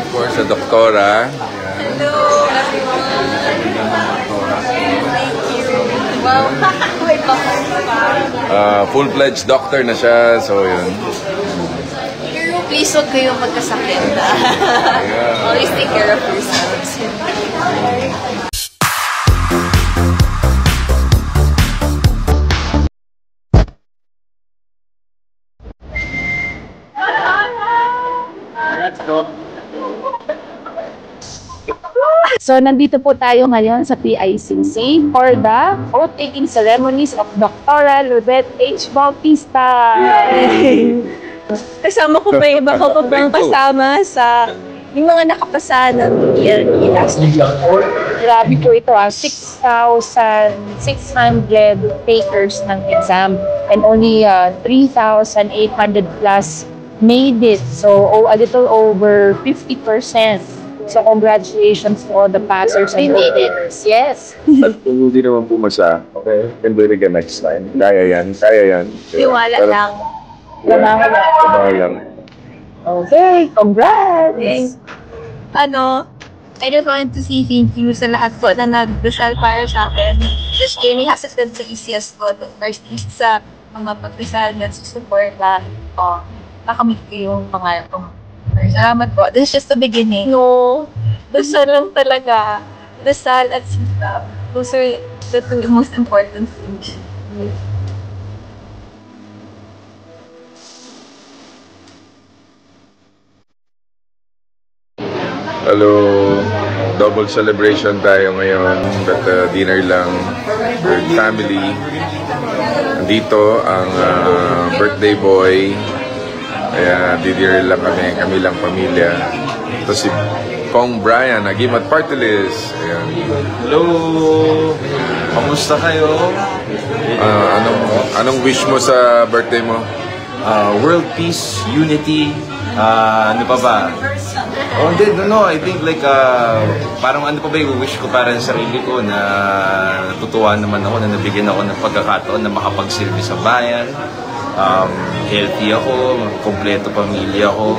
of course, sa doktora. Hello, everyone. Thank you. Wow, wait pa. Full-fledged doctor na siya, so yun. Pero please huwag kayong magkasakit. Always take care of yourselves. So, nandito po tayo ngayon sa PICC for the oath-taking ceremonies of Dr. Ludeth H. Bautista. Kasama ko pa yung iba ko pang kasama sa yung mga nakapasa ng PLE last year. Grabe po ito, 6,600 takers ng exam and only 3,800 plus made it. So, a little over 50%. So, congratulations to all the passers and takers. Yes. Kung hindi naman pumasa, okay, can do it again next time. Kaya yan, kaya yan. Tiwala lang. Tiwala lang. Okay, congrats! I just wanted to say thank you sa lahat po na nag-dasal para sa akin. This journey has been the easiest po. First, sa mga pag-dasal na support na nakamit ko yung mga salamat po. This is just the beginning. No, dasal lang talaga. Dasal at sikap. Those are the two most important things. Hello, double celebration tayo ngayon, but dinner lang with family. Dito ang birthday boy. Kaya dinner lang kami lang pamilya. Ito si Kong Brian, Agimat Party List. Ayan. Hello! Kamusta kayo? Anong wish mo sa birthday mo? World peace, unity, ano pa ba? I think like, parang ano pa ba yung wish ko para sa sarili ko na natutuwa naman ako na nabigyan ako ng pagkakataon na makapagsilbi sa bayan. Healthy ako, kompleto pamilya ko.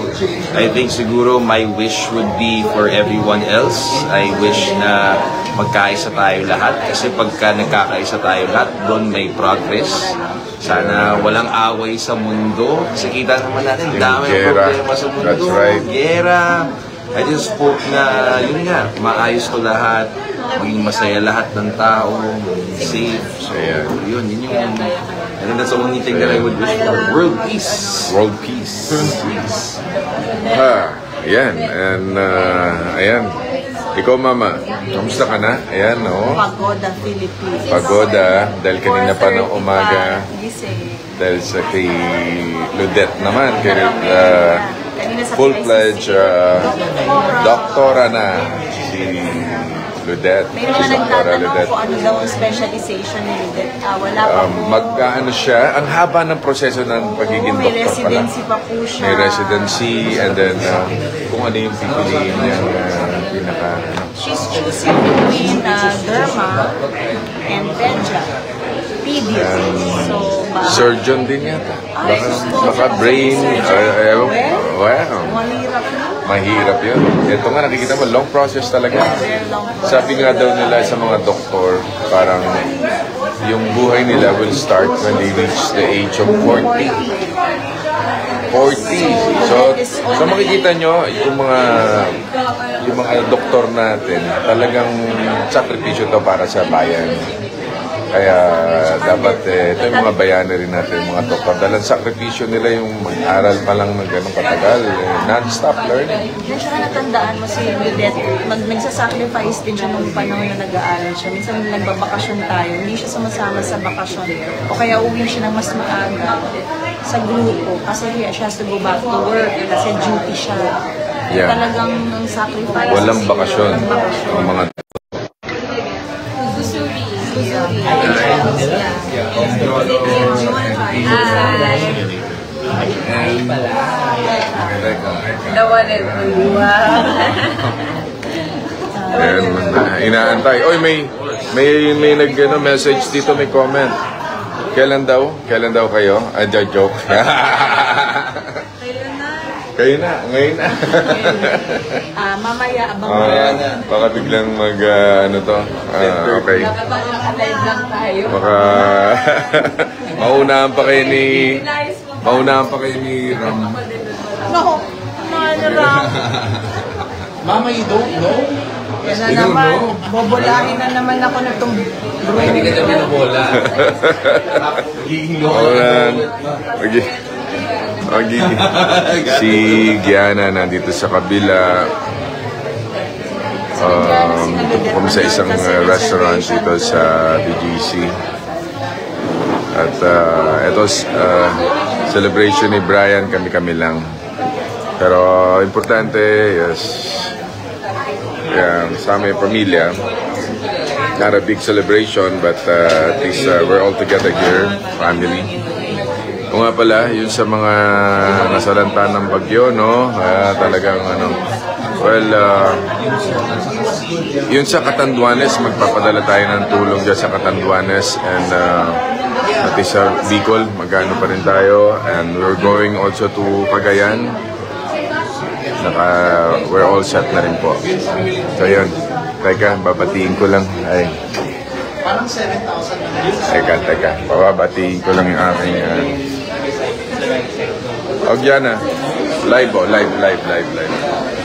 I think siguro my wish would be for everyone else. I wish na magkaisa tayo lahat kasi pagka nagkakaisa tayo lahat, doon may progress. Sana walang away sa mundo. Kasi kita naman natin, dami ng problema sa mundo. That's right. Gera. I just hope na, yun nga, maayos ko lahat. Maging masaya lahat ng tao. Safe. So, yun yung... I think that's the only thing that I would wish for. World peace. World peace. Ayan. And, ayan. Ikaw, Mama, kamusta ka na? Ayan, no? Pagoda, Philippines. Pagoda, dahil kanina pa ng umaga. Dahil sa kay Ludeth naman, kay full-fledged doktora na si Ludeth. May mga nagtatanong kung ano daw ang specialization ni Ludeth. Wala pa po. Magkaano siya, ang haba ng proseso ng pagiging may doktor pala. residency pa po siya. May residency, and then kung ano yung pipiliin niyang pinaka... She's choosing between derma and pedia. Pedia. So, surgeon din yata. Baka brain... Wow. Mahirap yun. Ito nga, nakikita mo, long process talaga. Sabi nga daw nila sa mga doktor, parang yung buhay nila will start when they reach the age of 40. 40. So makikita nyo, yung mga doktor natin, talagang sakripisyo to para sa bayan. Kaya dapat ito yung mga bayani rin natin, mga doktor. Dahil ang sakripisyo nila yung mag-aral pa lang ng ganong katagal. Non-stop learning. Diyan siya natandaan mo si Ludeth, nagsasacrifice din siya nung panahon na nag-aaral siya. Minsan nagbabakasyon tayo, hindi siya sumasama sa bakasyon. O kaya uwi siya ng mas maaga sa grupo kasi she has to go back to work kasi duty siya. Yeah. Talagang ng sacrifice. Walang bakasyon. Ang mga inaantay. Oy, may message dito, may comment. Kailan daw kayo? Joke. Kayo na, ngayon na. Mamaya, abang Baka biglang mag, ano to? Okay. alive lang tayo. Baka maunahan pa kayo ni Ram. No, ano lang. Mama, you don't know? Yan na naman. Bobolahin na naman ako na itong Hindi ka na binobola. Maunahan. Si Gianna nandito sa kabila. Dito kami sa isang restaurant dito sa BGC. At ito, celebration ni Brian, kami-kami lang. Pero importante, yes, sa aming pamilya. Not a big celebration, but at least we're all together here, family. O nga pala, yun sa mga nasalanta ng bagyo, no? Talagang ano, well, yun sa Catanduanes, magpapadala tayo ng tulong dyan sa Catanduanes, and at least sa Bicol, magano pa rin tayo, and we're going also to Cagayan. We're all set na rin po. So yun, teka, babatiin ko lang. Ay. Teka, babatiin ko lang yung aking Gianna, live.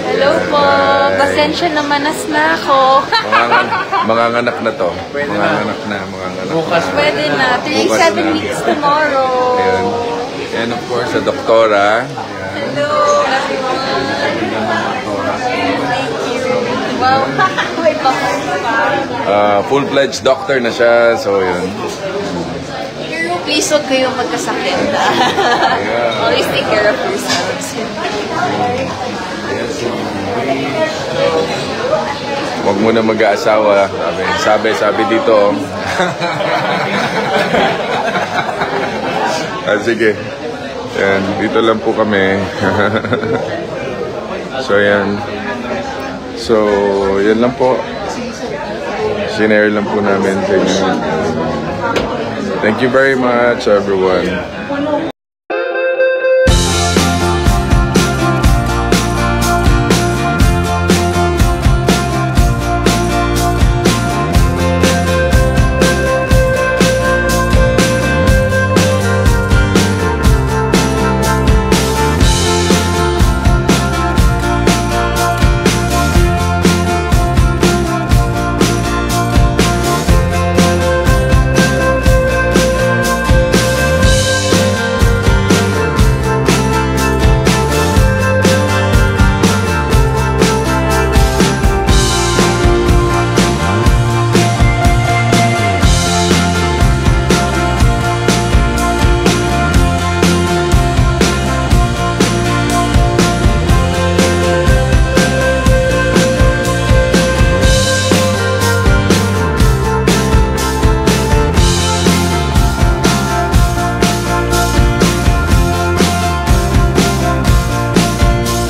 Hello po. Pasensya na manas na ako. Manganganak na to. Manganganak na. Pwede na. 37 weeks tomorrow. Ayan. And of course, sa doktora. Hello, everyone. Thank you. Wow. Wait, Full-fledged doctor na siya. So, yun. please huwag kayong magkasakit. Always take care of yourselves. Huwag mo na mag-aasawa. Sabi dito. Sige. Yan, dito lang po kami. So, yan. So, yan lang po. Sinare lang po namin sa inyo. Thank you very much, everyone.